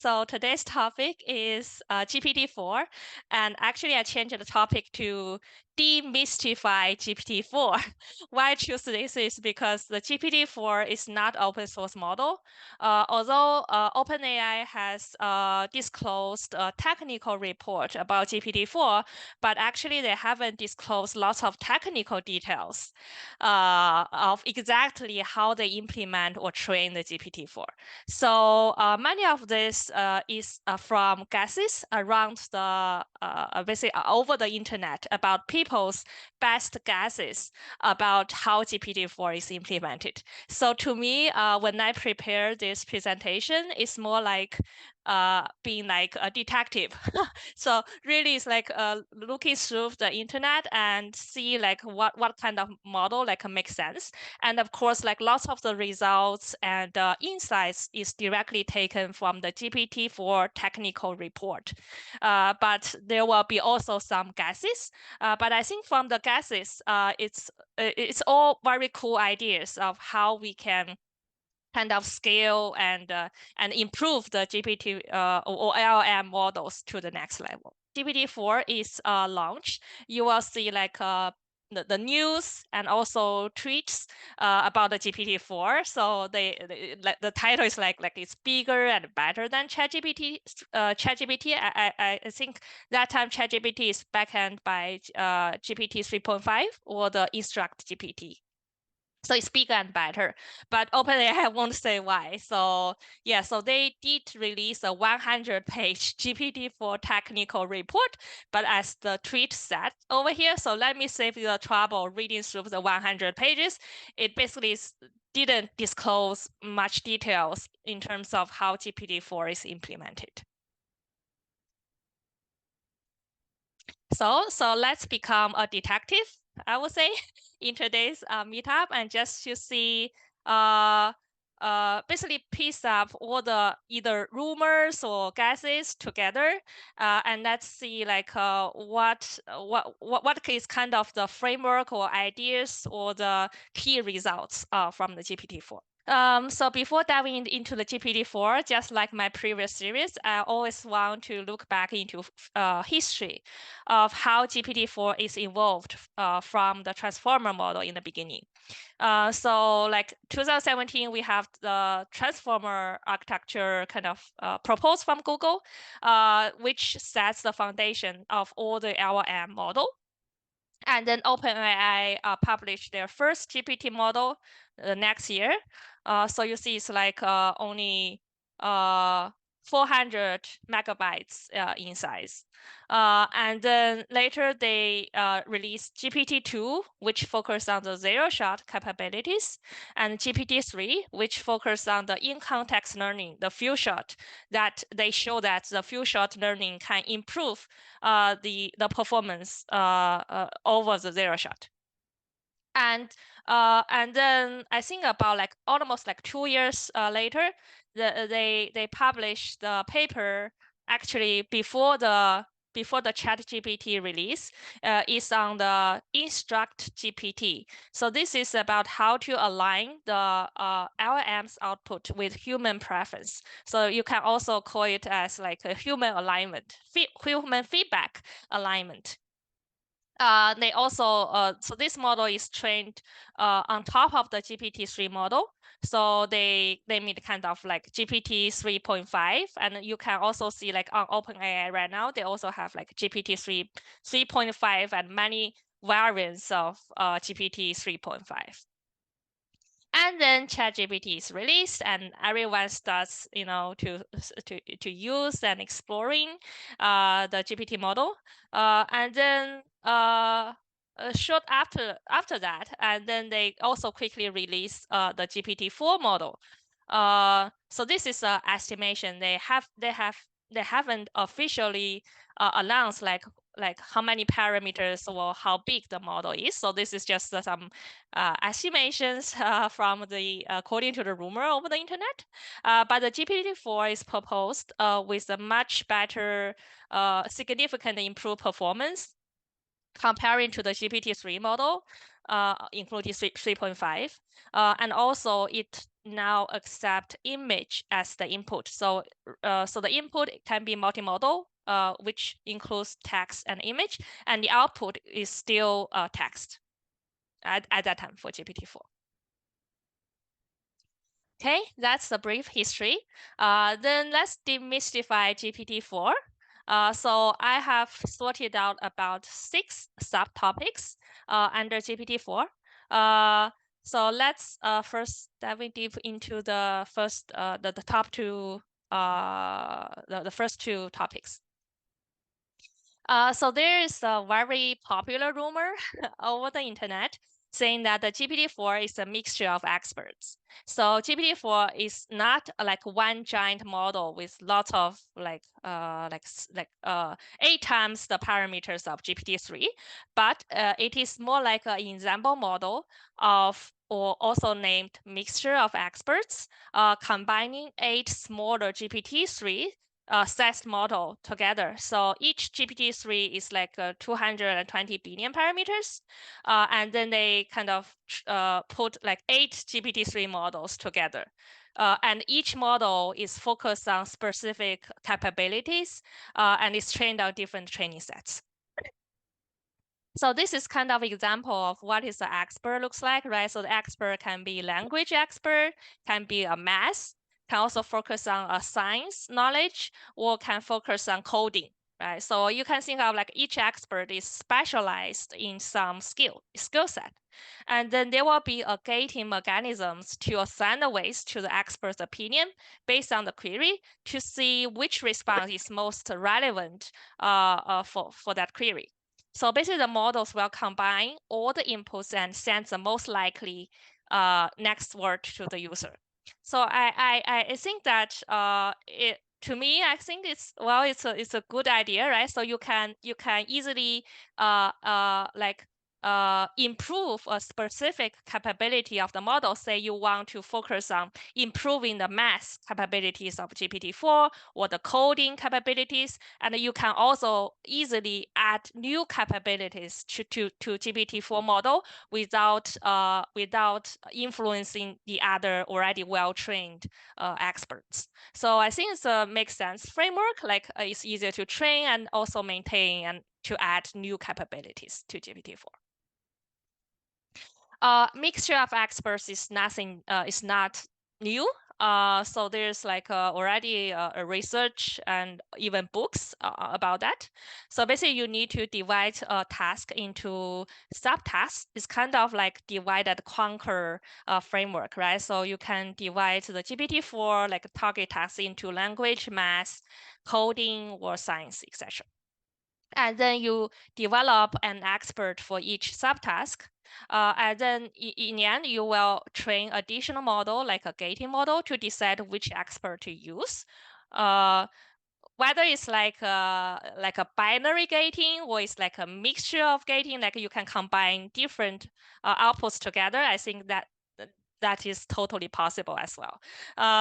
So today's topic is GPT-4, and actually I changed the topic to demystify GPT-4. Why I choose this is because the GPT-4 is not open source model. Although OpenAI has disclosed a technical report about GPT-4, but actually they haven't disclosed lots of technical details of exactly how they implement or train the GPT-4. So many of this is from guesses around the basically over the internet about people's best guesses about how GPT-4 is implemented. So to me, when I prepare this presentation, it's more like being like a detective. So really it's like looking through the internet and see like what kind of model like makes sense. And of course, like lots of the results and insights is directly taken from the GPT-4 technical report. But there will be also some guesses. But I think from the guesses, it's all very cool ideas of how we can kind of scale and improve the GPT or LLM models to the next level. GPT-4 is launched. You will see like the news and also tweets about the GPT-4. So the title is like it's bigger and better than ChatGPT. ChatGPT. I think that time ChatGPT is backend by GPT 3.5 or the Instruct GPT. So it's bigger and better, but OpenAI won't say why. So yeah, so they did release a 100-page GPT-4 technical report, but as the tweet said over here, so let me save you the trouble reading through the 100 pages. It basically didn't disclose much details in terms of how GPT-4 is implemented. So let's become a detective, I would say, in today's meetup, and just to see basically piece up all the either rumors or guesses together, and let's see like what is kind of the framework or ideas or the key results from the GPT-4. So before diving into the GPT-4, just like my previous series, I always want to look back into history of how GPT-4 is evolved from the transformer model in the beginning. So like 2017, we have the transformer architecture kind of proposed from Google, which sets the foundation of all the LLM model. And then OpenAI published their first GPT model next year. So you see it's like only 400 megabytes in size. And then later they released GPT-2, which focused on the zero-shot capabilities, and GPT-3, which focused on the in-context learning, the few shot, that they show that the few shot learning can improve the performance over the zero shot. And then I think about like almost like 2 years later, they published the paper actually before the ChatGPT release is on the Instruct GPT. So this is about how to align the LLM's output with human preference. So you can also call it as like a human alignment, human feedback alignment. They also so this model is trained on top of the GPT-3 model. So they made kind of like GPT 3.5, and you can also see like on OpenAI right now they also have like GPT 3.5 and many variants of GPT 3.5. And then ChatGPT is released, and everyone starts, to use and exploring the GPT model. And then short after that, and then they also quickly release the GPT-4 model. So this is an estimation. They haven't officially announced like how many parameters or how big the model is. So this is just some estimations from the according to the rumor over the internet. But the GPT-4 is proposed with a much better, significantly improved performance comparing to the GPT-3 model, including 3.5. And also it now accept image as the input. So the input can be multimodal, which includes text and image, and the output is still text at that time for GPT-4. Okay, that's the brief history. Then let's demystify GPT-4. So I have sorted out about 6 subtopics under GPT-4. So let's first dive deep into the first, the top two, the first 2 topics. So there is a very popular rumor over the internet saying that the GPT-4 is a mixture of experts. So GPT-4 is not like one giant model with lots of 8 times the parameters of GPT-3, but it is more like an ensemble model of, or also named mixture of experts, combining 8 smaller GPT-3 sized model together. So each GPT-3 is like 220 billion parameters. And then they kind of put like 8 GPT-3 models together. And each model is focused on specific capabilities and is trained on different training sets. So this is kind of example of what is the expert looks like, right? So the expert can be language expert, can be a math, can also focus on a science knowledge, or can focus on coding, right? So you can think of like each expert is specialized in some skill set. And then there will be a gating mechanisms to assign the weights to the expert's opinion based on the query to see which response is most relevant for that query. So basically the models will combine all the inputs and send the most likely next word to the user. So I think that to me, I think it's a good idea, right? So you can easily improve a specific capability of the model. Say you want to focus on improving the math capabilities of GPT-4 or the coding capabilities, and you can also easily add new capabilities to GPT-4 model without influencing the other already well-trained experts. So I think it's a makes sense framework. Like it's easier to train and also maintain and to add new capabilities to GPT-4. Mixture of experts is nothing. Is not new. So there's like already a research and even books about that. So basically, you need to divide a task into subtasks. It's kind of like divide and conquer framework, right? So you can divide the GPT-4 like target tasks into language, math, coding, or science, etc. And then you develop an expert for each subtask. And then in the end, you will train additional model, like a gating model, to decide which expert to use. Whether it's like a binary gating or it's like a mixture of gating, like you can combine different outputs together, I think that is totally possible as well.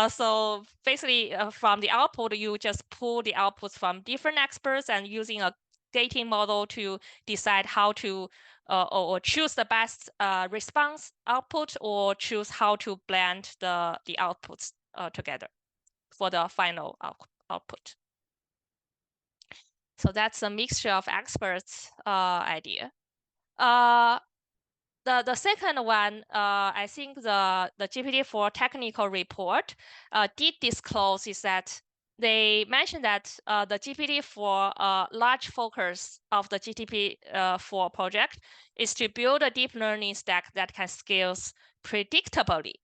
So basically, from the output, you just pull the outputs from different experts and using a gating model to decide how to or choose the best response output, or choose how to blend the outputs together for the final output. So that's a mixture of experts idea. The second one, I think the GPT-4 technical report did disclose is that they mentioned that the GPT-4 large focus of the GPT-4 project is to build a deep learning stack that can scale predictably.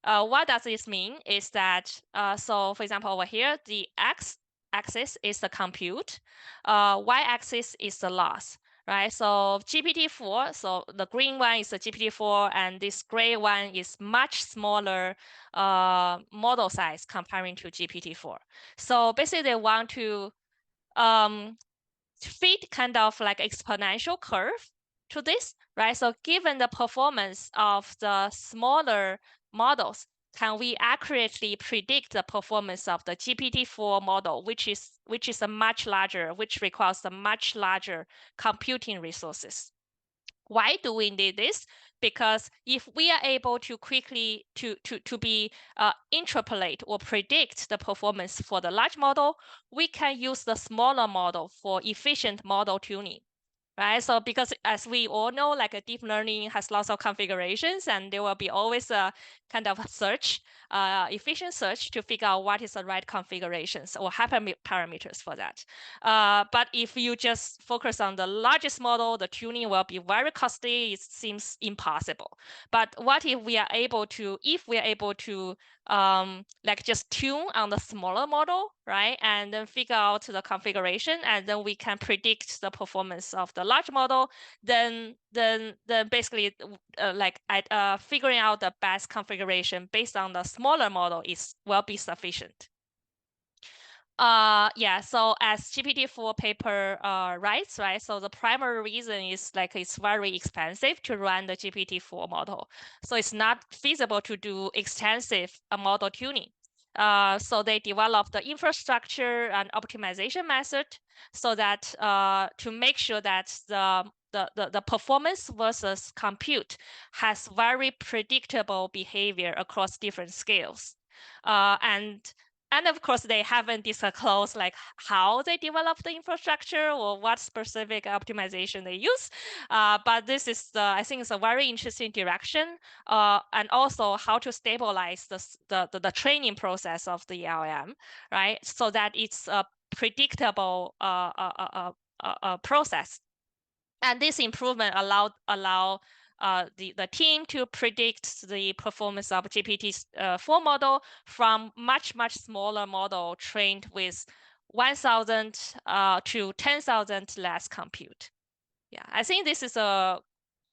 What does this mean is that, so for example, over here, the x-axis is the compute, y-axis is the loss, right? So GPT-4, so the green one is the GPT-4, and this gray one is much smaller model size comparing to GPT-4. So basically they want to fit kind of like exponential curve to this, right? So given the performance of the smaller models, can we accurately predict the performance of the GPT-4 model, which is a much larger, which requires a much larger computing resources? Why do we need this? because if we are able to quickly to interpolate or predict the performance for the large model, we can use the smaller model for efficient model tuning. Right, so because as we all know, like a deep learning has lots of configurations, and there will be always a kind of search, efficient search to figure out what is the right configurations or hyperparameters for that. But if you just focus on the largest model, the tuning will be very costly. It seems impossible. But what if we are able to, like just tune on the smaller model, right? And then figure out the configuration, and then we can predict the performance of the large model. Then basically, figuring out the best configuration based on the smaller model will be sufficient. Yeah, so as GPT-4 paper writes, right? So the primary reason is like it's very expensive to run the GPT-4 model. So it's not feasible to do extensive model tuning. So they developed the infrastructure and optimization method so that to make sure that the performance versus compute has very predictable behavior across different scales. And of course, they haven't disclosed like how they develop the infrastructure or what specific optimization they use. But this is, I think, it's a very interesting direction. And also how to stabilize the training process of the LLM, right? So that it's a predictable process. And this improvement allow the team to predict the performance of GPT-4 model from much smaller model trained with 1,000 to 10,000 less compute. Yeah, I think this is a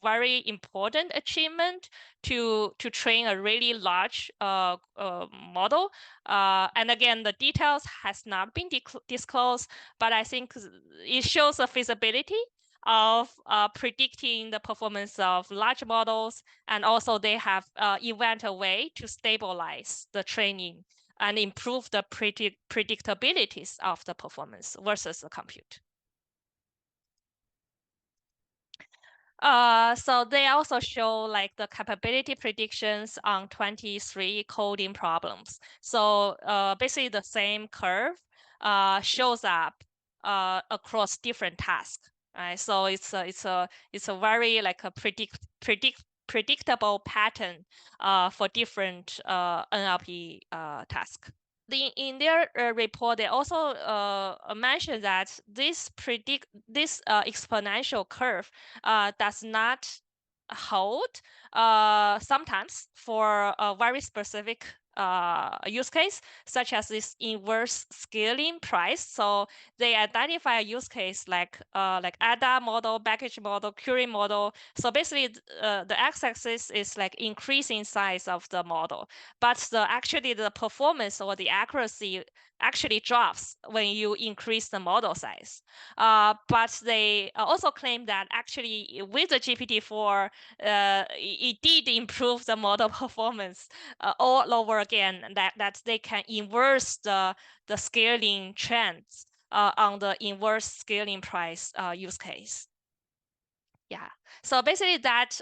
very important achievement to train a really large model. And again, the details has not been disclosed, but I think it shows the feasibility of predicting the performance of large models, and also they have invent a way to stabilize the training and improve the predictabilities of the performance versus the compute. So they also show like the capability predictions on 23 coding problems. So basically the same curve shows up across different tasks. Right, so it's a very like a predictable pattern for different NLP tasks. In their report, they also mentioned that this exponential curve does not hold sometimes for a very specific use case, such as this inverse scaling price. So they identify a use case like ADA model, package model, query model. So basically, the x-axis is like increasing size of the model, but actually the performance or the accuracy actually drops when you increase the model size. But they also claim that actually with the GPT-4, it did improve the model performance all over again, that they can inverse the scaling trends on the inverse scaling price use case. Yeah, so basically that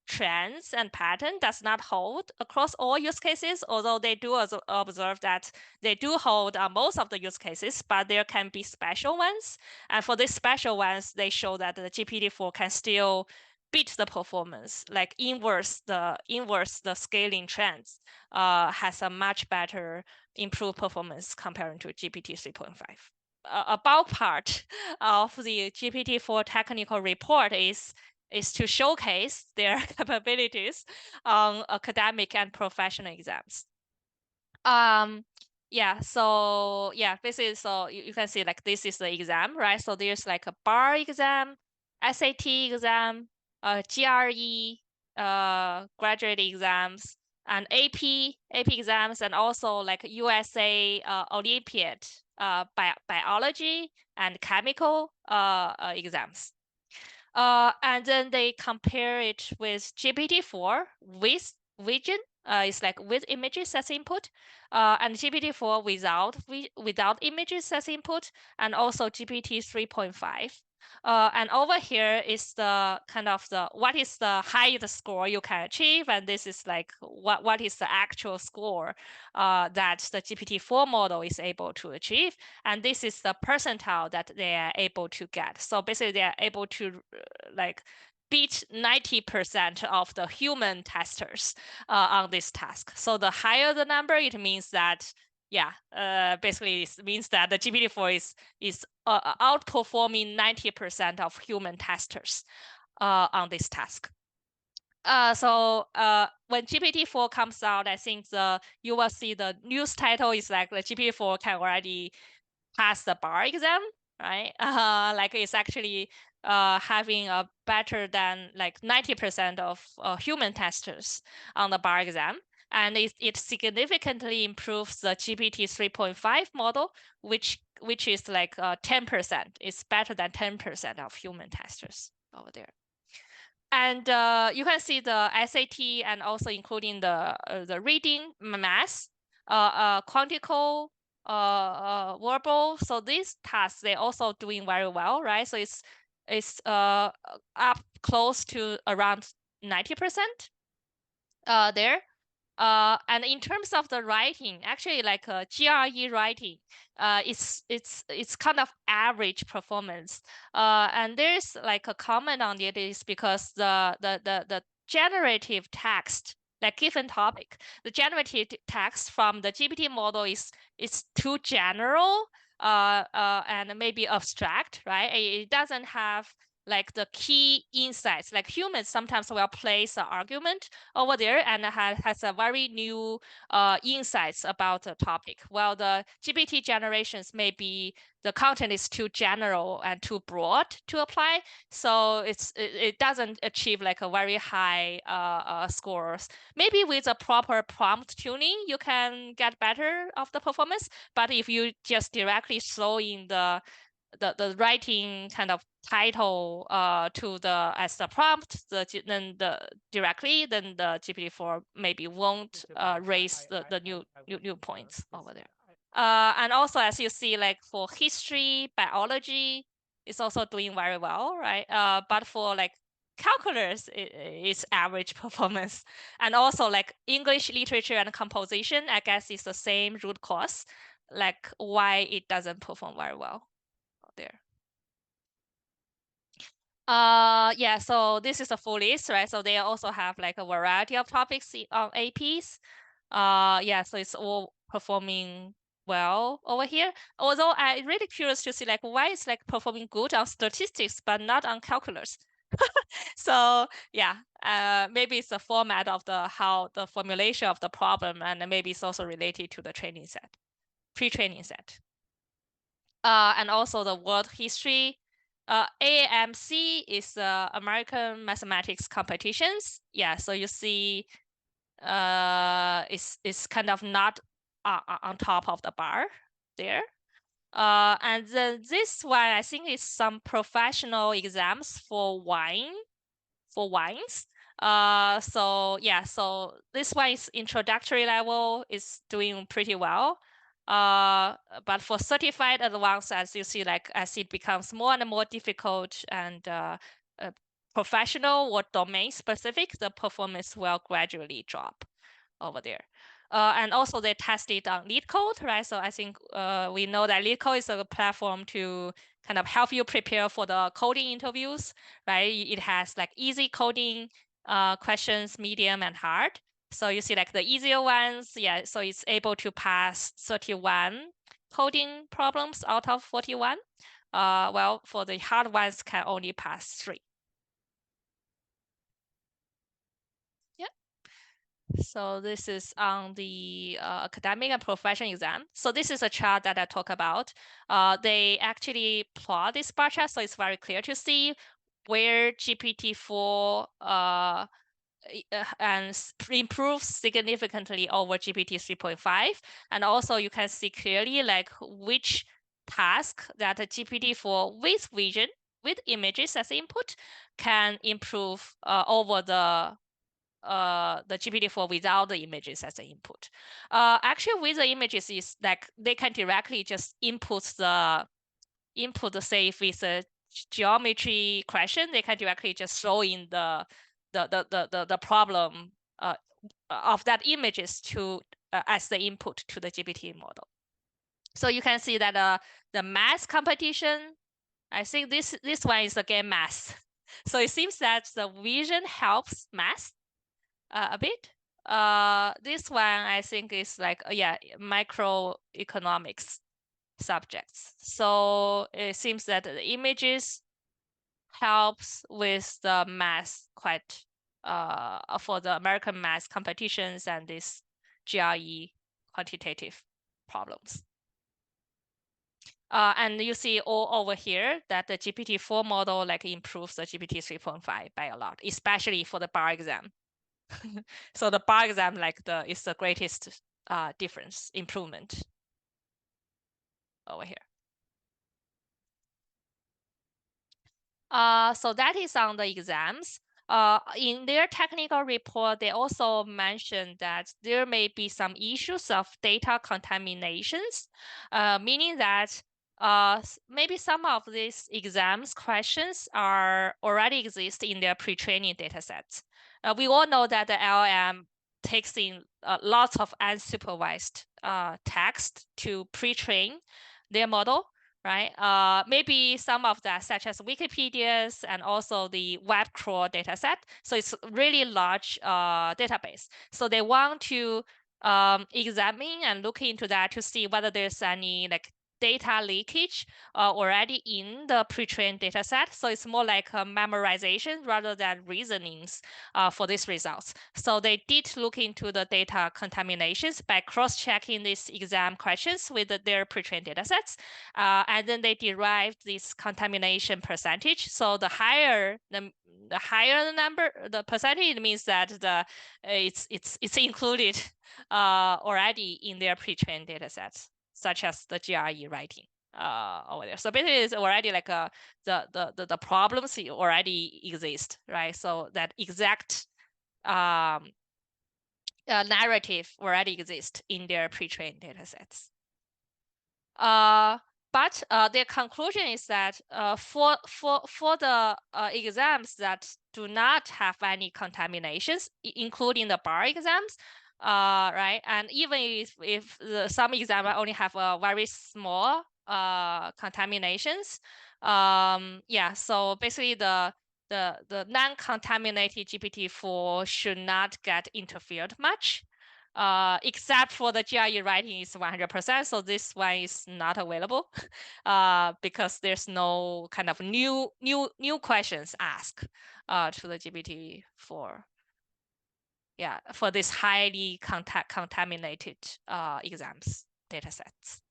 trends and pattern does not hold across all use cases, although they do observe that they do hold most of the use cases, but there can be special ones. And for these special ones, they show that the GPT-4 can still beat the performance, like inverse the scaling trends, has a much better improved performance compared to GPT 3.5. A bulk part of the GPT-4 technical report is to showcase their capabilities on academic and professional exams. Yeah, so yeah, basically, so you can see like this is the exam, right? So there's like a bar exam, SAT exam, GRE, graduate exams, and AP exams, and also like USA Olympiad biology and chemical exams. And then they compare it with GPT-4 with vision. It's like with images as input, and GPT-4 without images as input, and also GPT 3.5. And over here is the kind of what is the highest score you can achieve, and this is like what is the actual score that the GPT-4 model is able to achieve, and this is the percentile that they are able to get. So basically, they are able to like beat 90% of the human testers on this task. So the higher the number, it means that basically it means that the GPT-4 is outperforming 90% of human testers on this task. So when GPT-4 comes out, I think you will see the news title is like the GPT-4 can already pass the bar exam, right? Like it's actually having a better than like 90% of human testers on the bar exam. And it significantly improves the GPT 3.5 model, which is like 10%. It's better than 10% of human testers over there. And you can see the SAT and also including the reading, math, quantical, verbal. So these tasks they also doing very well, right? So it's up close to around 90% there. And in terms of the writing, actually like GRE writing, it's kind of average performance. And there's like a comment on it is because the generative text, like given topic, the generative text from the GPT model is too general and maybe abstract, right? It doesn't have like the key insights. Like humans sometimes will place an argument over there and has a very new insights about the topic. While the GPT generations maybe the content is too general and too broad to apply, so it doesn't achieve like a very high scores. Maybe with a proper prompt tuning, you can get better of the performance. But if you just directly throw in the writing kind of title to as the prompt, then the GPT-4 maybe won't raise the new points over there. And also, as you see, like for history, biology, it's also doing very well, right? But for like calculus, it's average performance. And also like English literature and composition, I guess it's the same root cause, like why it doesn't perform very well there. Yeah, so this is a full list, right? So they also have like a variety of topics on APs. Yeah, so it's all performing well over here. Although I'm really curious to see like why it's like performing good on statistics but not on calculus. So yeah, maybe it's the format of how the formulation of the problem, and maybe it's also related to the training set, pre-training set. And also the world history. AMC is American Mathematics Competitions. Yeah, so you see it's kind of not on top of the bar there. And then this one, I think is some professional exams for wines. So yeah, so this one is introductory level, is doing pretty well. But for certified advanced, as you see, like as it becomes more and more difficult and professional or domain specific, the performance will gradually drop over there. And also they test it on LeetCode, right? So I think we know that LeetCode is a platform to kind of help you prepare for the coding interviews, right? It has like easy coding questions, medium and hard. So you see like the easier ones, yeah, so it's able to pass 31 coding problems out of 41. Well, for the hard ones can only pass 3. So this is on the academic and professional exam. So this is a chart that I talk about. They actually plot this bar chart, so it's very clear to see where GPT-4 and improves significantly over GPT 3.5. And also you can see clearly like which task that a GPT-4 with vision, with images as input, can improve over the GPT-4 without the images as an input. Actually, with the images is like they can directly just input say if it's a geometry question, they can directly just throw in the problem of that images to as the input to the GPT model. So you can see that the math competition, I think this one is again math. So it seems that the vision helps math a bit. This one I think is like microeconomics subjects. So it seems that the images helps with the math quite for the American math competitions and this GRE quantitative problems. And you see all over here that the GPT-4 model like improves the GPT 3.5 by a lot, especially for the bar exam. So the bar exam is the greatest difference, improvement over here. So that is on the exams. In their technical report, they also mentioned that there may be some issues of data contaminations, meaning that maybe some of these exams questions are already exist in their pre-training data sets. We all know that the LLM takes in lots of unsupervised text to pre-train their model, right? Maybe some of that, such as Wikipedia's and also the web crawl dataset. So it's really large database. So they want to examine and look into that to see whether there's any data leakage already in the pre-trained data set. So it's more like a memorization rather than reasonings for these results. So they did look into the data contaminations by cross-checking these exam questions with their pre-trained data sets. And then they derived this contamination percentage. So the higher the number, the percentage, it means that it's included already in their pre-trained data sets, such as the GRE writing over there. So basically it's already like the problems already exist, right? So that exact narrative already exists in their pre-trained data sets. But their conclusion is that for the exams that do not have any contaminations, including the bar exams, right? And even if some exams only have a very small contaminations, yeah. So basically, the non-contaminated GPT-4 should not get interfered much. Except for the GRE writing is 100%. So this one is not available because there's no kind of new questions asked to the GPT-4. Yeah, for this highly contaminated exams data sets.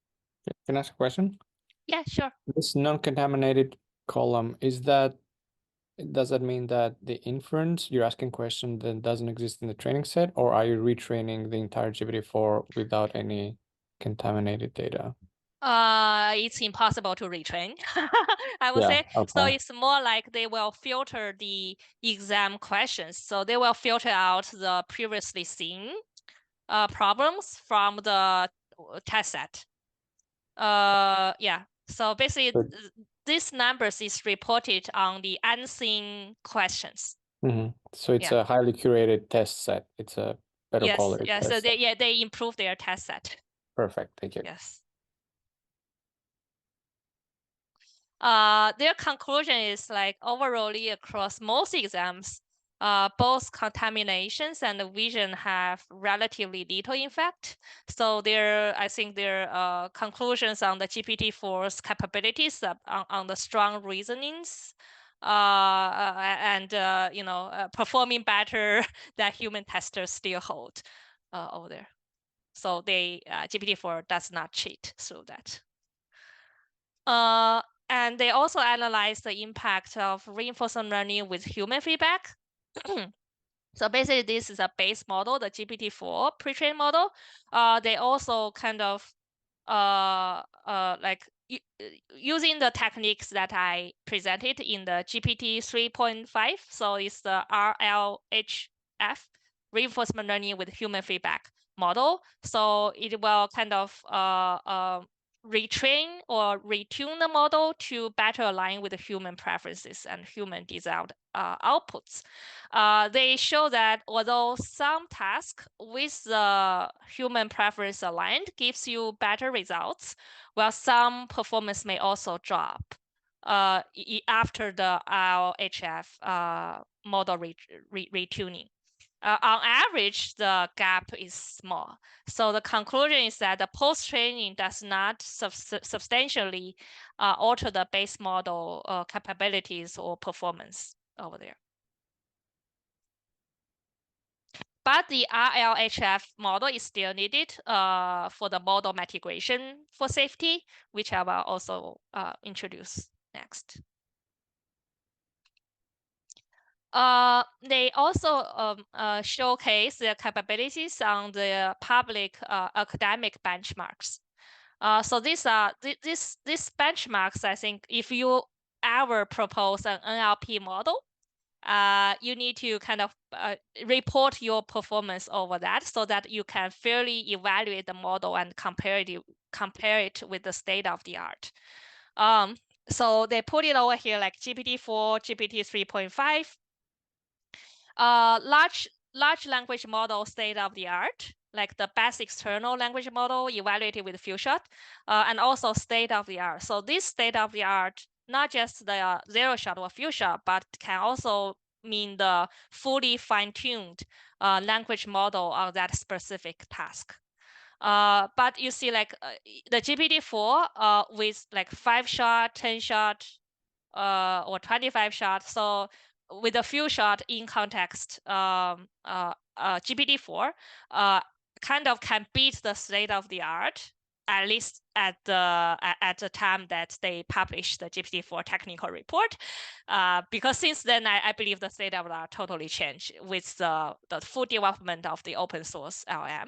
Can I ask a question? Yeah, sure. This non-contaminated column, does that mean that the inference you're asking question then doesn't exist in the training set, or are you retraining the entire GPT-4 without any contaminated data? It's impossible to retrain, I would say. Okay. So it's more like they will filter the exam questions. So they will filter out the previously seen problems from the test set. Yeah. So basically, this numbers is reported on the unseen questions. So it's a highly curated test set. It's a better quality test so set. they improve their test set. Perfect. Thank you. Yes. Their conclusion is like overall across most exams, both contaminations and vision have relatively little effect. So I think their conclusions on the GPT-4's capabilities on the strong reasonings and performing better than human testers still hold over there. So GPT-4 does not cheat through that. And they also analyze the impact of reinforcement learning with human feedback. So basically, this is a base model, the GPT-4 pre-trained model. They also kind of using the techniques that I presented in the GPT 3.5. So it's the RLHF, reinforcement learning with human feedback model. So it will kind of retrain or retune the model to better align with the human preferences and human desired outputs. They show that although some tasks with the human preference aligned gives you better results, while some performance may also drop after the LHF model retuning. On average, the gap is small. So the conclusion is that the post-training does not substantially alter the base model capabilities or performance over there. But the RLHF model is still needed for the model mitigation for safety, which I will also introduce next. They also showcase their capabilities on the public academic benchmarks. So these benchmarks, I think, if you ever propose an NLP model, you need to kind of report your performance over that so that you can fairly evaluate the model and compare it with the state of the art. So they put it over here like GPT-4, GPT 3.5. Large language model state of the art, like the best external language model evaluated with few-shot, and also state of the art. So this state of the art, not just the zero-shot or few-shot, but can also mean the fully fine-tuned language model on that specific task. But you see, like the GPT-4 with like 5-shot, 10-shot, or 25-shot. So with a few-shot in context, GPT-4 kind of can beat the state of the art, at least at the time that they published the GPT-4 technical report, because since then I believe the state of the art totally changed with the full development of the open source LLM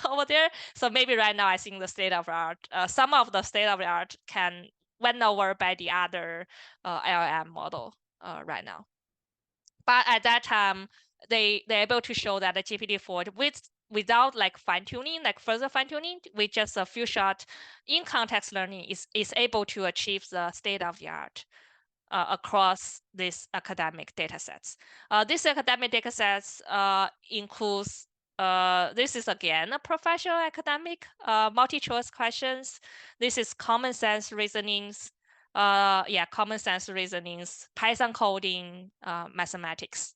over there. So maybe right now I think the state of the art, some of the state of the art can went over by the other LLM model right now. But at that time, they're able to show that the GPT-4 without like fine-tuning, like further fine-tuning, with just a few shot in context learning is able to achieve the state of the art across these academic data sets. These academic data sets includes this is again a professional academic multi-choice questions. This is common sense reasonings. Common sense reasonings, Python coding, mathematics.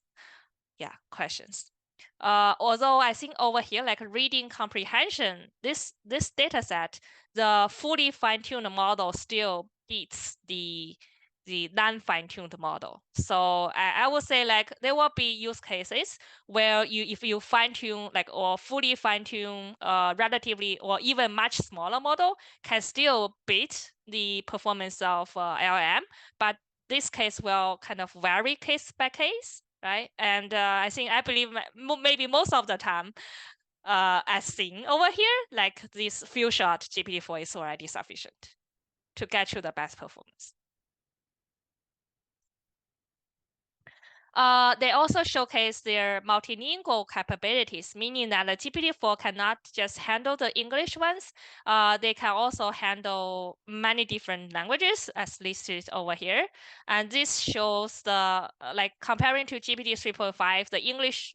Questions. Although I think over here, like reading comprehension, this data set, the fully fine-tuned model still beats the non-fine-tuned model. So I would say like there will be use cases where if you fine-tune like or fully fine-tune relatively or even much smaller model can still beat the performance of LLM, but this case will kind of vary case by case, right? And I believe maybe most of the time, as seen over here, like this few shot GPT-4 is already sufficient to get you the best performance. They also showcase their multilingual capabilities, meaning that the GPT-4 cannot just handle the English ones. They can also handle many different languages, as listed over here. And this shows the, like comparing to GPT 3.5, the English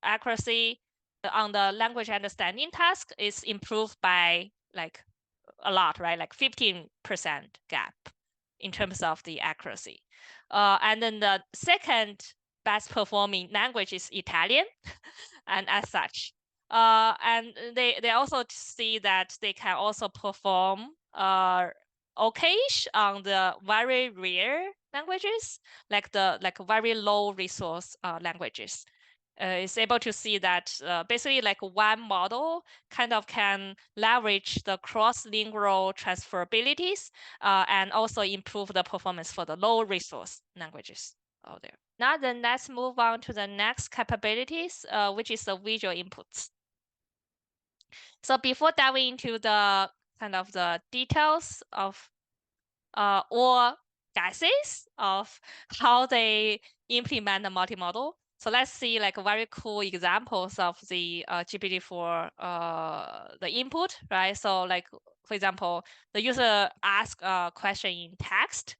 accuracy on the language understanding task is improved by like a lot, right? Like 15% gap in terms of the accuracy. And then the second best performing language is Italian, and as such. And they also see that they can also perform okayish on the very rare languages, like very low resource languages. Is able to see that basically like one model kind of can leverage the cross-lingual transferabilities and also improve the performance for the low resource languages out there. Now then let's move on to the next capabilities, which is the visual inputs. So before diving into the kind of the details of or guesses of how they implement the multimodal, So let's see like very cool examples of the GPT-4 the input, right? So like for example, the user asks a question in text,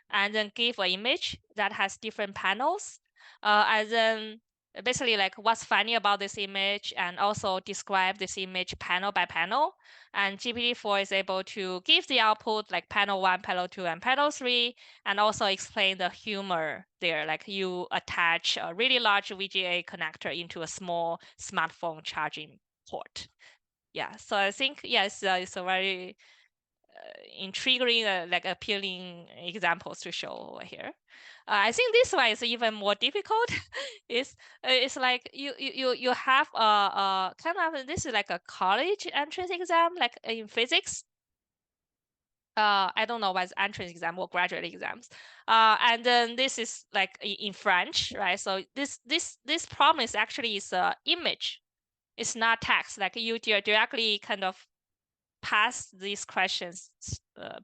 and then give an image that has different panels, and then basically like what's funny about this image, and also describe this image panel by panel. And GPT-4 is able to give the output like panel 1, panel 2, and panel 3, and also explain the humor there. Like you attach a really large VGA connector into a small smartphone charging port. Yeah, so I think yes, it's a very intriguing, like appealing examples to show over here. I think this one is even more difficult. It's like you have a kind of, this is like a college entrance exam, like in physics. I don't know what's entrance exam or graduate exams. And then this is like in French, right? So this problem is actually is a image. It's not text. Like you directly kind of pass these questions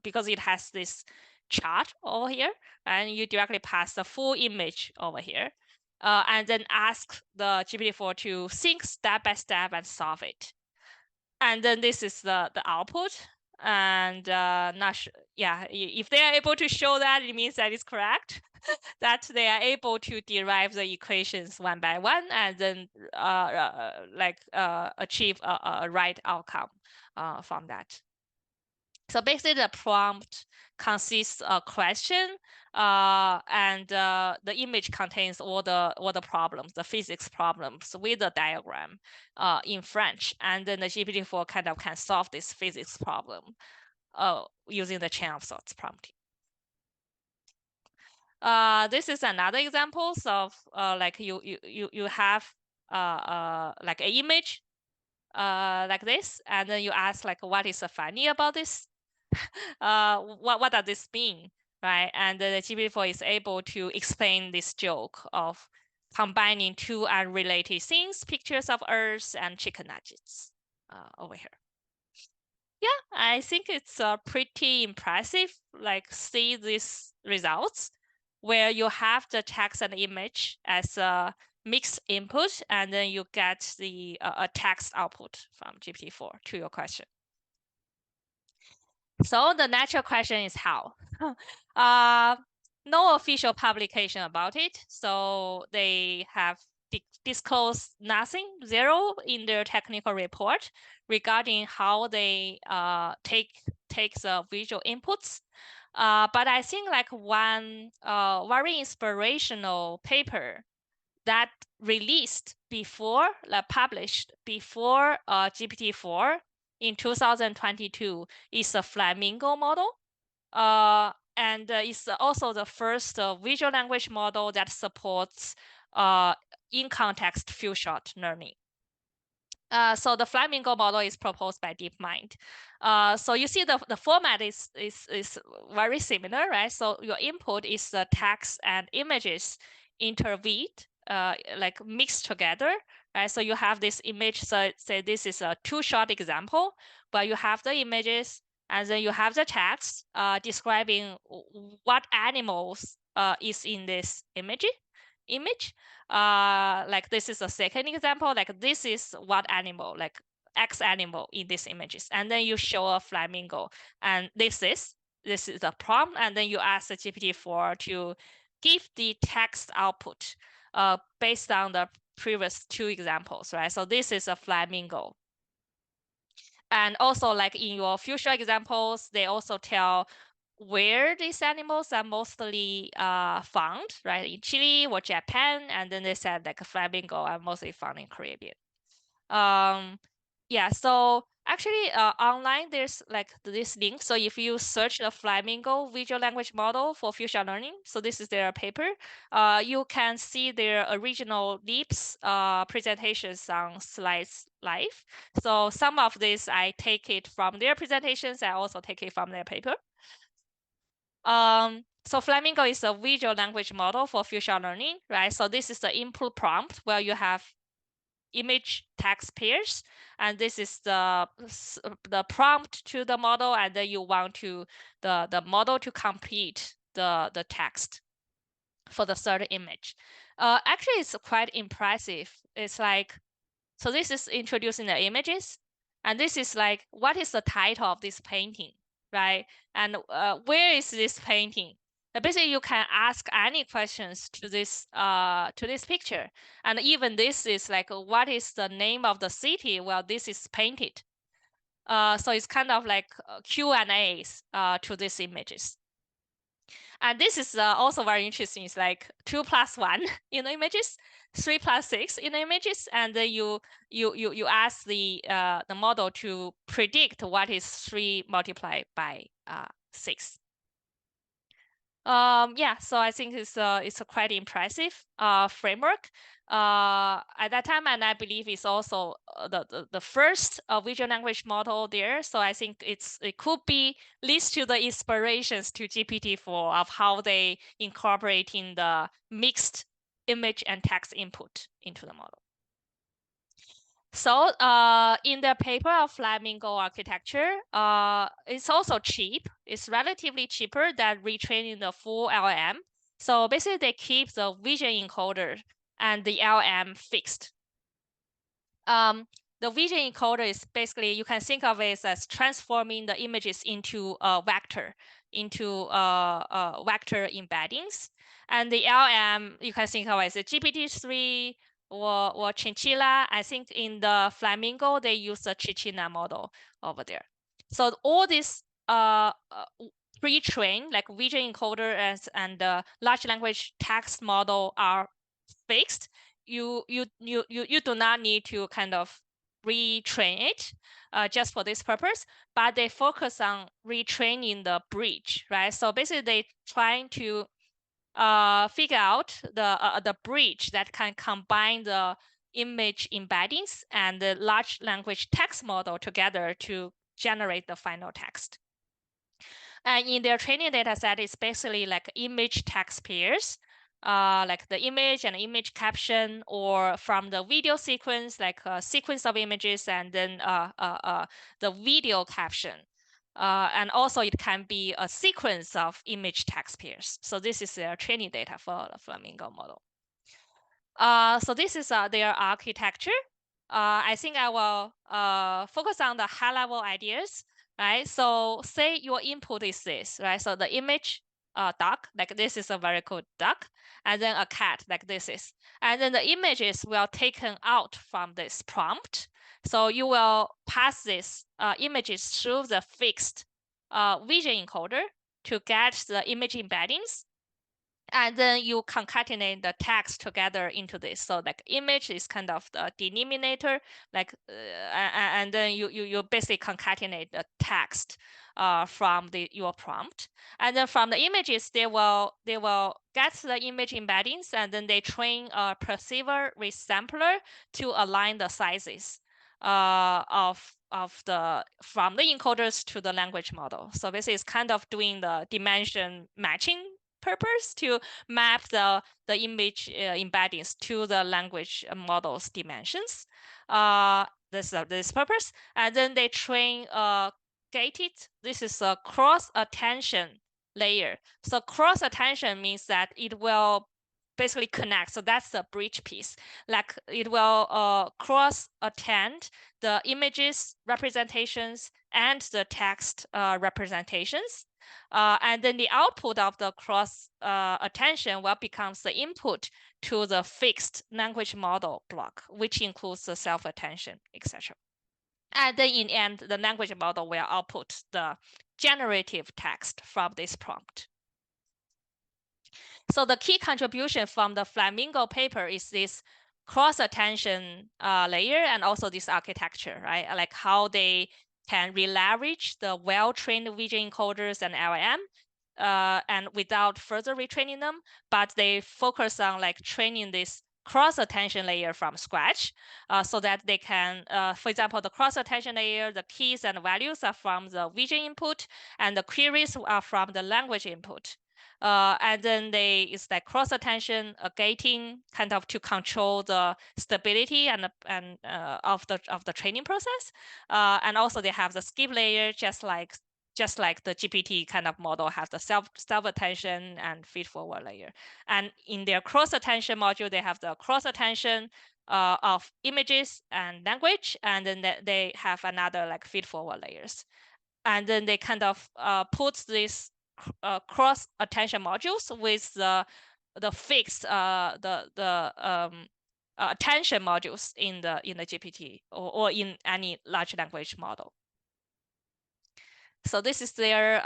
because it has this chart over here, and you directly pass the full image over here, and then ask the GPT-4 to think step by step and solve it. And then this is the output. And yeah, if they are able to show that, it means that it's correct. That they are able to derive the equations one by one, and then achieve a right outcome from that. So basically, the prompt consists of a question, and the image contains all the problems, the physics problems with the diagram in French, and then the GPT-4 kind of can solve this physics problem using the chain of thoughts prompting. This is another example of like you have like an image like this, and then you ask like, what is funny about this? What does this mean, right? And the GPT-4 is able to explain this joke of combining two unrelated things, pictures of Earth and chicken nuggets over here. Yeah, I think it's pretty impressive, like see these results where you have the text and image as a mixed input, and then you get the a text output from GPT-4 to your question. So the natural question is how? No official publication about it, so they have disclosed nothing, zero in their technical report regarding how they take the visual inputs. But I think like one very inspirational paper that released before, like published before GPT-4 in 2022 is a Flamingo model. And it's also the first visual language model that supports in-context few-shot learning. So the Flamingo model is proposed by DeepMind. So you see the format is very similar, right? So your input is the text and images interweaved, like mixed together, right? So you have this image, so say this is a two-shot example, but you have the images, and then you have the text describing what animals is in this image. Like this is a second example, like this is what animal, like X animal in these images, and then you show a flamingo, and this is the prompt, and then you ask the GPT-4 to give the text output based on the previous two examples, right? So this is a flamingo. And also like in your future examples, they also tell where these animals are mostly found, right? In Chile or Japan, and then they said like a flamingo are mostly found in Caribbean. Yeah, so actually online there's like this link. So if you search the Flamingo visual language model for future learning, so this is their paper, you can see their original LEAPS presentations on Slides Live. So some of this I take it from their presentations, I also take it from their paper. So Flamingo is a visual language model for future learning, right? So this is the input prompt where you have image text pairs, and this is the prompt to the model, and then you want to the model to complete the text. for the third image. Actually, it's quite impressive. It's like, so this is introducing the images, and this is like, what is the title of this painting, right? And where is this painting? Basically, you can ask any questions to this picture, and even this is like, what is the name of the city where this is painted? So it's kind of like Q&As to these images. And this is also very interesting. It's like 2 plus 1 in the images, 3 plus 6 in the images, and then you ask the model to predict what is 3 multiplied by 6. Yeah, so I think it's a quite impressive framework at that time, and I believe it's also the first visual language model there. So I think it could be leads to the inspirations to GPT-4 of how they incorporating the mixed image and text input into the model. So in the paper of Flamingo architecture, it's also cheap. It's relatively cheaper than retraining the full LLM. So basically, they keep the vision encoder and the LLM fixed. The vision encoder is basically, you can think of it as transforming the images into a vector, into vector embeddings. And the LLM, you can think of it as a GPT-3 or Chinchilla. I think in the Flamingo, they use the Chinchilla model over there. So all this pre-trained, like vision encoder and large language text model are fixed. You do not need to kind of retrain it just for this purpose, but they focus on retraining the bridge, right? So basically, they trying to figure out the bridge that can combine the image embeddings and the large language text model together to generate the final text. And in their training data set, it's basically like image text pairs, like the image and image caption, or from the video sequence, like a sequence of images, and then the video caption. And also it can be a sequence of image text pairs. So this is their training data for the Flamingo model. So this is their architecture. I think I will focus on the high-level ideas, right? So say your input is this, right? So the image, duck, like this is a very cool duck, and then a cat, like this is. And then the images will taken out from this prompt. So you will pass this images through the fixed vision encoder to get the image embeddings. And then you concatenate the text together into this. So like image is kind of the denominator, like, and then you basically concatenate the text from your prompt. And then from the images, they will get the image embeddings, and then they train a perceiver resampler to align the sizes from the encoders to the language model. So basically, it's kind of doing the dimension matching purpose to map the image embeddings to the language model's dimensions. This purpose, and then they train gated. This is a cross attention layer. So cross attention means that it will basically connect. So that's the bridge piece. Like it will cross attend the images representations and the text representations. And then the output of the cross attention will becomes the input to the fixed language model block, which includes the self-attention, etc. And then in the end, the language model will output the generative text from this prompt. So the key contribution from the Flamingo paper is this cross-attention layer and also this architecture, right? Like how they can re-leverage the well-trained vision encoders and LLM and without further retraining them, but they focus on like training this cross-attention layer from scratch so that they can, for example, the cross-attention layer, the keys and values are from the vision input and the queries are from the language input. And then it's like cross attention, gating, kind of to control the stability and of the training process. And also they have the skip layer, just like just like the GPT kind of model has the self-attention and feed-forward layer. And in their cross-attention module, they have the cross-attention of images and language, and then they have another like feed-forward layers. And then they kind of put these cross-attention modules with the fixed attention modules in the GPT or in any large language model. So this is their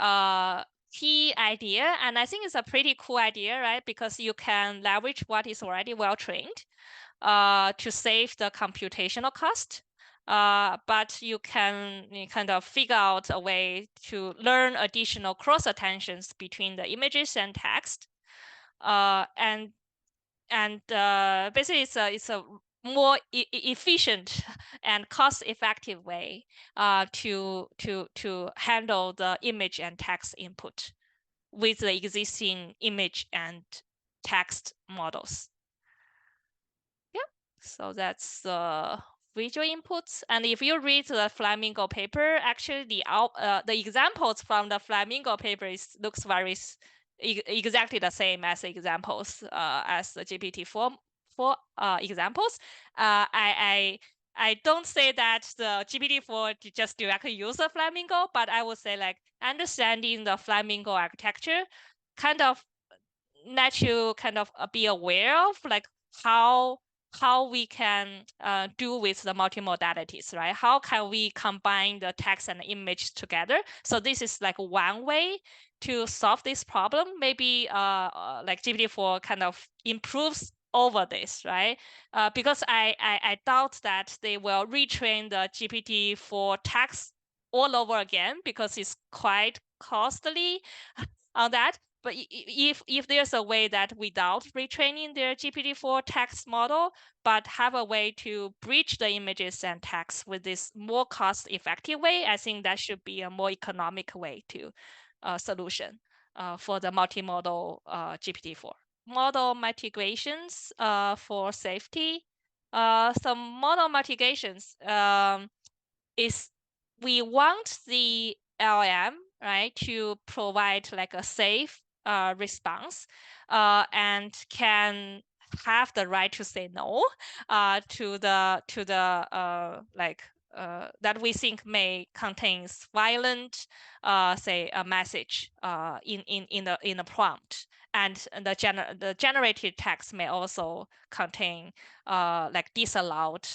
key idea, and I think it's a pretty cool idea, right? Because you can leverage what is already well trained to save the computational cost. But you can kind of figure out a way to learn additional cross attentions between the images and text, and basically it's a more efficient and cost-effective way to handle the image and text input with the existing image and text models. Yeah, so that's the visual inputs. And if you read the Flamingo paper, actually the examples from the Flamingo paper looks very exactly the same as the examples as the GPT-4 examples. I don't say that the GPT-4 just directly use the Flamingo, but I would say like understanding the Flamingo architecture kind of let you kind of be aware of like how we can do with the multimodalities, right? How can we combine the text and image together? So this is like one way to solve this problem. Maybe like GPT-4 kind of improves over this, right? Because I doubt that they will retrain the GPT-4 text all over again because it's quite costly on that. But if there's a way that without retraining their GPT-4 text model, but have a way to bridge the images and text with this more cost-effective way, I think that should be a more economic way to solution for the multimodal GPT-4. Model mitigations for safety. Some model mitigations is we want the LLM, right, to provide like a safe response and can have the right to say no to the like that we think may contains violent say a message in the prompt, and the generated text may also contain like disallowed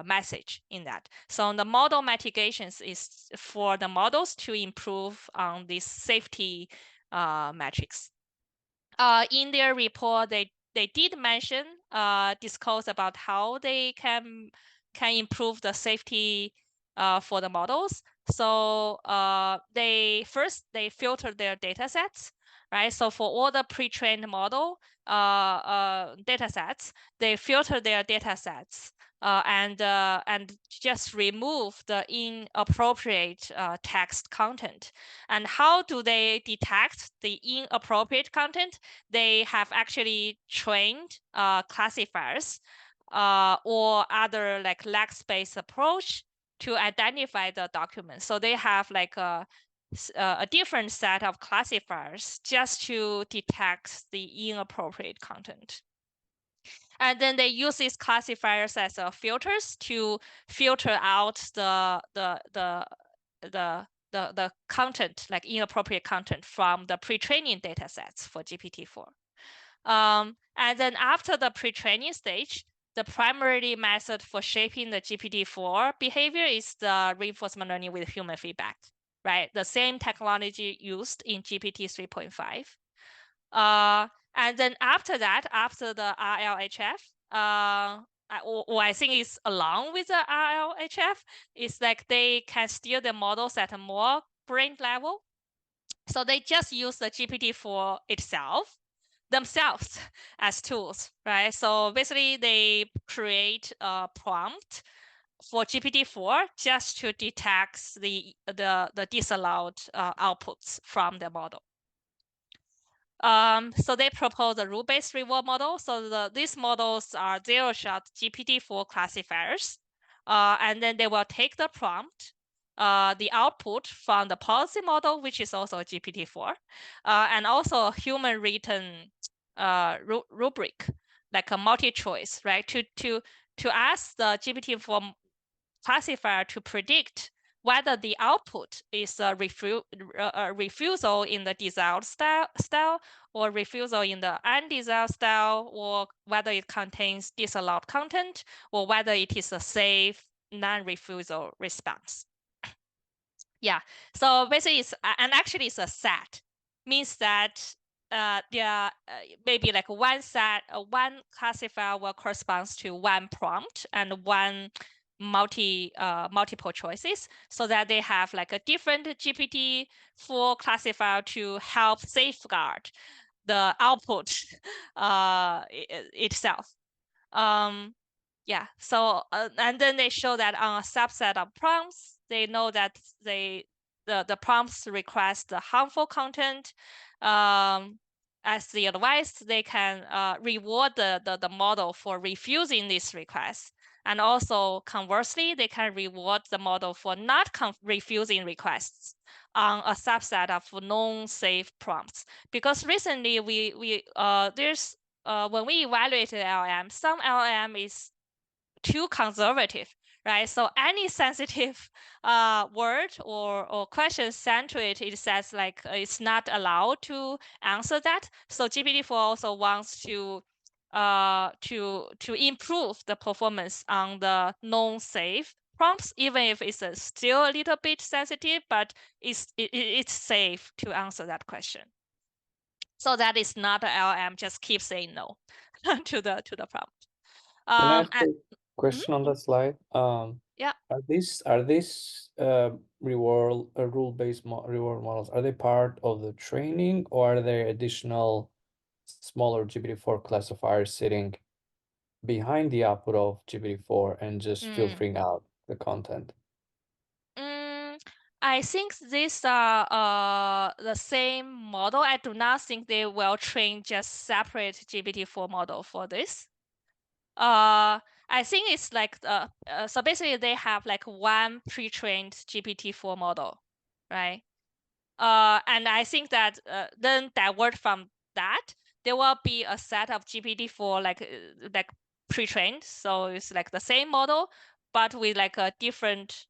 message in that. So the model mitigations is for the models to improve on this safety metrics. In their report, they did mention discuss about how they can improve the safety for the models. So they filter their data sets, right? So for all the pre-trained model data sets, they filter their data sets and just remove the inappropriate text content. And how do they detect the inappropriate content? They have actually trained classifiers or other like lag-based approach to identify the documents. So they have like a different set of classifiers just to detect the inappropriate content. And then they use these classifiers as filters to filter out the content, like inappropriate content from the pre-training data sets for GPT-4. And then after the pre-training stage, the primary method for shaping the GPT-4 behavior is the reinforcement learning with human feedback, right? The same technology used in GPT 3.5. And then after that, after the RLHF, I think it's along with the RLHF, it's like they can steer the models at a more brain level. So they just use the GPT-4 themselves as tools, right? So basically they create a prompt for GPT-4 just to detect the disallowed outputs from the model. So they propose a rule-based reward model. So these models are zero-shot GPT-4 classifiers. And then they will take the prompt the output from the policy model, which is also a GPT-4, and also human written rubric, like a multi-choice, right? To ask the GPT-4 classifier to predict whether the output is a refusal in the desired style or refusal in the undesired style, or whether it contains disallowed content, or whether it is a safe non-refusal response. Yeah, so basically it's, and actually it's a set, means that there are maybe like one classifier will correspond to one prompt and one multiple choices, so that they have like a different GPT-4 classifier to help safeguard the output itself. Yeah, so and then they show that on a subset of prompts, they know that the prompts request the harmful content. As the advice, they can reward the model for refusing this request. And also conversely, they can reward the model for not refusing requests on a subset of non-safe prompts. Because recently there's when we evaluated LLM, some LLM is too conservative, right? So any sensitive word or question sent to it, it says like it's not allowed to answer that. So GPT-4 also wants to improve the performance on the non-safe prompts, even if it's still a little bit sensitive, but it's safe to answer that question. So that is not an LLM just keep saying no to the prompt. Can I ask And, a question on that slide? yeah. Are these rule-based reward models? Are they part of the training, or are there additional smaller GPT-4 classifiers sitting behind the output of GPT-4 and just filtering out the content? I think these are the same model. I do not think they will train just separate GPT-4 model for this. I think it's like so basically they have like one pre-trained GPT-4 model, right? And I think that then divert from that, there will be a set of GPT-4 like pre-trained. So it's like the same model, but with like a different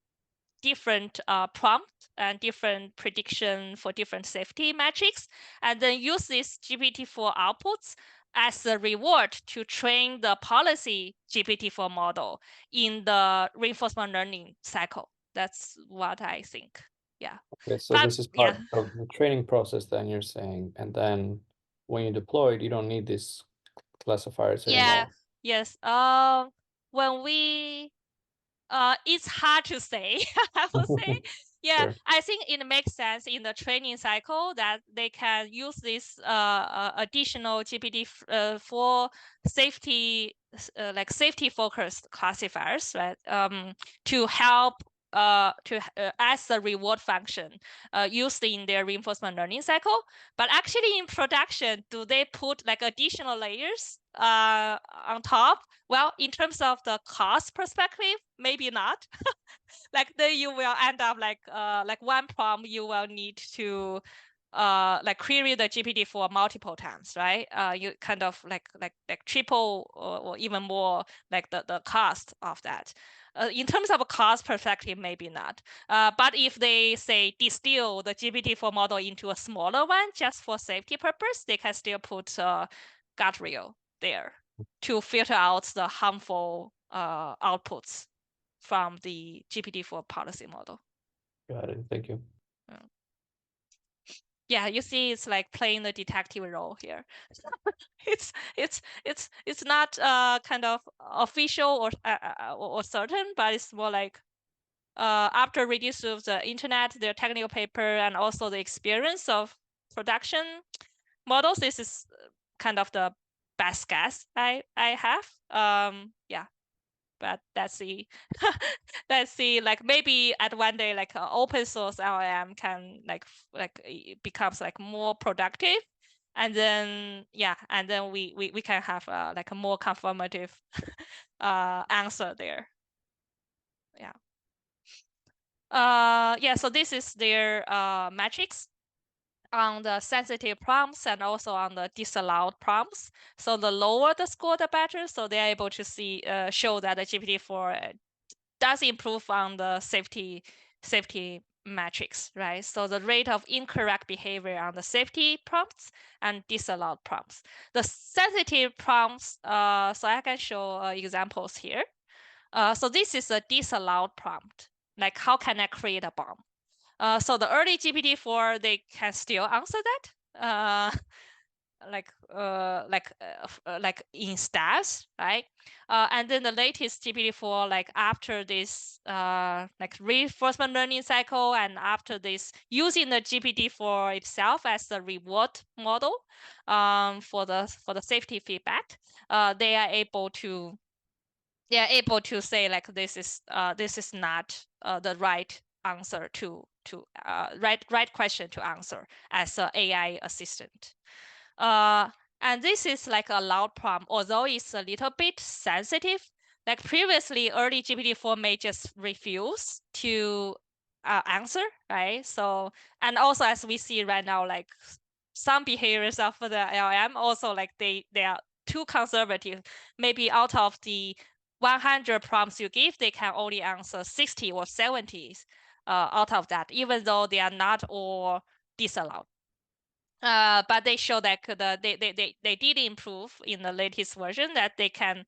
prompt and different prediction for different safety metrics, and then use this GPT-4 outputs as a reward to train the policy GPT-4 model in the reinforcement learning cycle. That's what I think. Yeah. Okay, so But this is yeah, part of the training process then you're saying, and then when you deploy it, you don't need these classifiers yeah, anymore. yes. When we it's hard to say. I would say, yeah, Sure. I think it makes sense in the training cycle that they can use this additional GPT for safety, like safety focused classifiers, right? To help as a reward function used in their reinforcement learning cycle. But actually in production, do they put like additional layers on top? Well, in terms of the cost perspective, maybe not. Like then you will end up like one prompt you will need to like query the GPT-4 multiple times, right? You kind of like triple or even more like the cost of that. In terms of a cost perspective, maybe not. But if they say distill the GPT-4 model into a smaller one just for safety purpose, they can still put guardrail there to filter out the harmful outputs from the GPT-4 policy model. Got it. Thank you. Yeah, you see, it's like playing the detective role here. It's not kind of official or certain, but it's more like after reading through the internet, their technical paper, and also the experience of production models, this is kind of the best guess I have. Yeah, but let's see. Let's see, like maybe at one day like open source LLM can it becomes like more productive, and then yeah, and then we can have like a more confirmative answer there. Yeah. Yeah, so this is their metrics on the sensitive prompts and also on the disallowed prompts. So the lower the score, the better. So they're able to see show that the GPT-4 does improve on the safety metrics, right? So the rate of incorrect behavior on the safety prompts and disallowed prompts. The sensitive prompts, so I can show examples here. So this is a disallowed prompt. Like, how can I create a bomb? So the early GPT-4, they can still answer that. Like in stats, right? And then the latest GPT-4, like after this like reinforcement learning cycle, and after this using the GPT-4 itself as the reward model for the safety feedback, they are able to say like this is not the right answer to right question to answer as an AI assistant. And this is like a loud prompt, although it's a little bit sensitive. Like previously, early GPT-4 may just refuse to answer, right? So, and also as we see right now, like some behaviors of the LLM also like they are too conservative. Maybe out of the 100 prompts you give, they can only answer 60 or 70 out of that, even though they are not all disallowed. But they show that they did improve in the latest version, that they can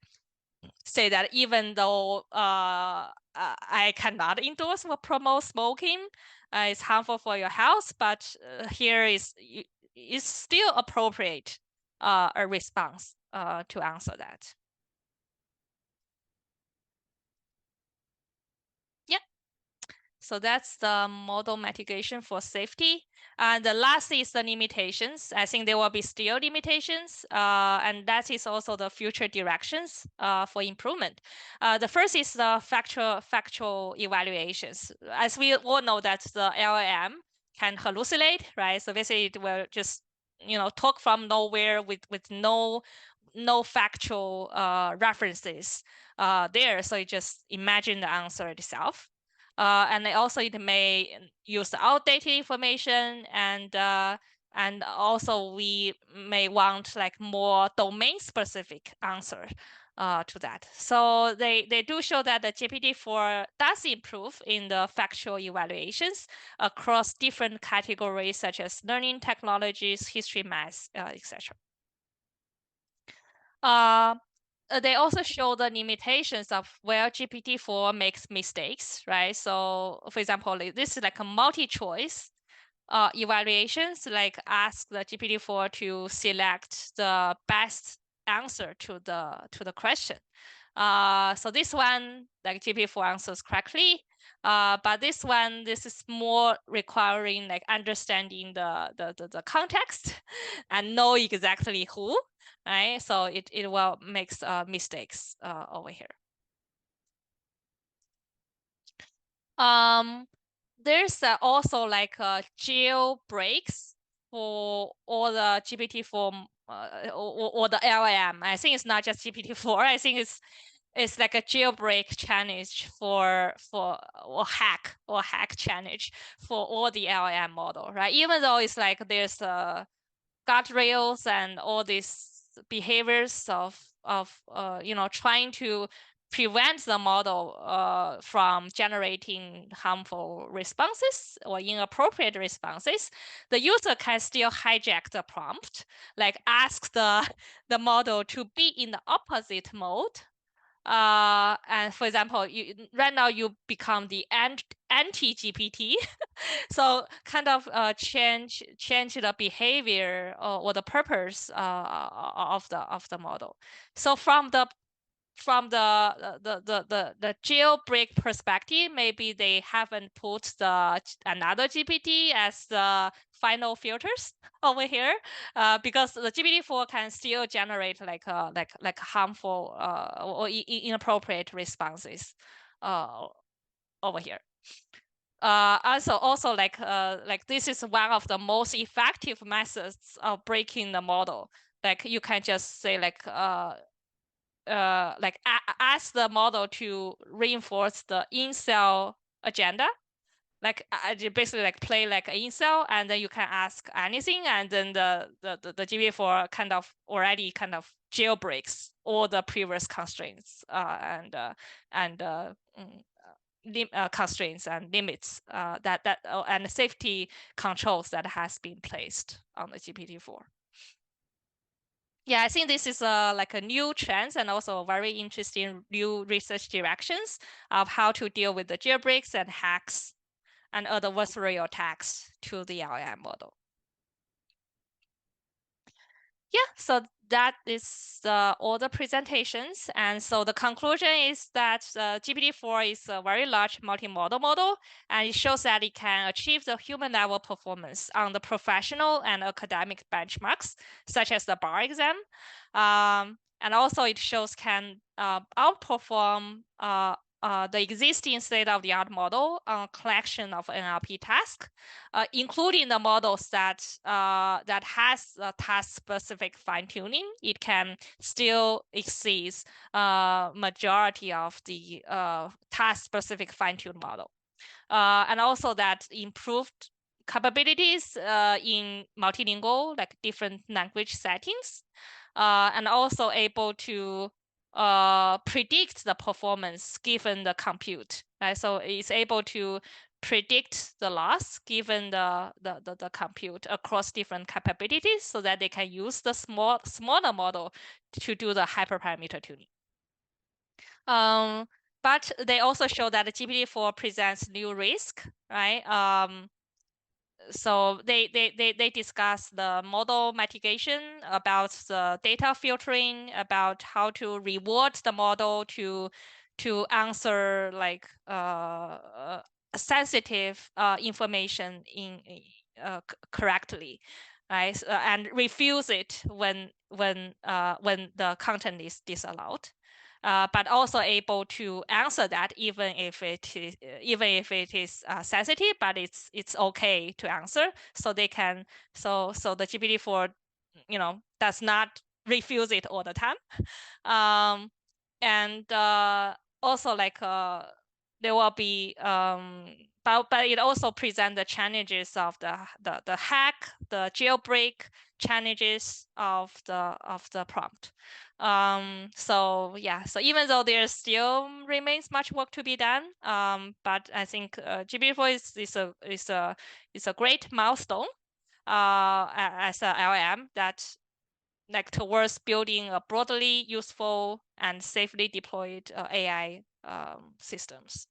say that even though I cannot endorse or promote smoking, it's harmful for your health, but here is still appropriate a response to answer that. Yeah. So that's the model mitigation for safety. And the last is the limitations. I think there will be still limitations, and that is also the future directions for improvement. The first is the factual evaluations. As we all know that the LLM can hallucinate, right? So basically it will just talk from nowhere with no factual references there. So you just imagine the answer itself. And also it may use outdated information, and also we may want like more domain specific answer to that. So they do show that the GPT-4 does improve in the factual evaluations across different categories such as learning technologies, history, math, etc. They also show the limitations of where GPT-4 makes mistakes, right? So for example, this is like a multi-choice evaluations, like ask the GPT-4 to select the best answer to the question. So this one, like GPT-4 answers correctly, but this is more requiring like understanding the context and know exactly who, right? So it will makes mistakes over here. There's also like jailbreaks for all the GPT-4 or the LLM. I think it's not just GPT-4. I think it's like a jailbreak challenge for or hack challenge for all the LLM model, right? Even though it's like there's guardrails and all these behaviors of trying to prevent the model from generating harmful responses or inappropriate responses, the user can still hijack the prompt, like ask the model to be in the opposite mode. And for example, right now you become the anti-GPT, so kind of change the behavior or the purpose of the model. So from the jailbreak perspective, maybe they haven't put another GPT as the final filters over here, because the GPT-4 can still generate like harmful or inappropriate responses over here. Also like this is one of the most effective methods of breaking the model. Like you can just say like ask the model to reinforce the in-cell agenda, basically like play like an incel, and then you can ask anything, and then the GPT-4 kind of already kind of jailbreaks all the previous constraints constraints and limits and safety controls that has been placed on the GPT-4. Yeah, I think this is like a new trend and also very interesting new research directions of how to deal with the jailbreaks and hacks and other adversarial attacks to the LLM model. Yeah, so that is all the presentations. And so the conclusion is that GPT-4 is a very large multimodal model, and it shows that it can achieve the human level performance on the professional and academic benchmarks, such as the bar exam. And also it shows can outperform the existing state-of-the-art model on a collection of NLP tasks, including the models that has task-specific fine-tuning. It can still exceed majority of the task-specific fine-tuned model, and also that improved capabilities in multilingual, like different language settings, and also able to predict the performance given the compute. Right? So it's able to predict the loss given the compute across different capabilities, so that they can use the smaller model to do the hyperparameter tuning. But they also show that the GPT-4 presents new risk, right? So they discuss the model mitigation, about the data filtering, about how to reward the model to answer like sensitive information correctly, right? And refuse it when the content is disallowed. But also able to answer that even if it is sensitive, but it's okay to answer. So they can so the GPT-4 does not refuse it all the time. And also like there will be but it also presents the challenges of the hack, the jailbreak challenges of the prompt. So yeah, so even though there still remains much work to be done, but I think GPT-4 is a great milestone as a LLM that like towards building a broadly useful and safely deployed AI systems.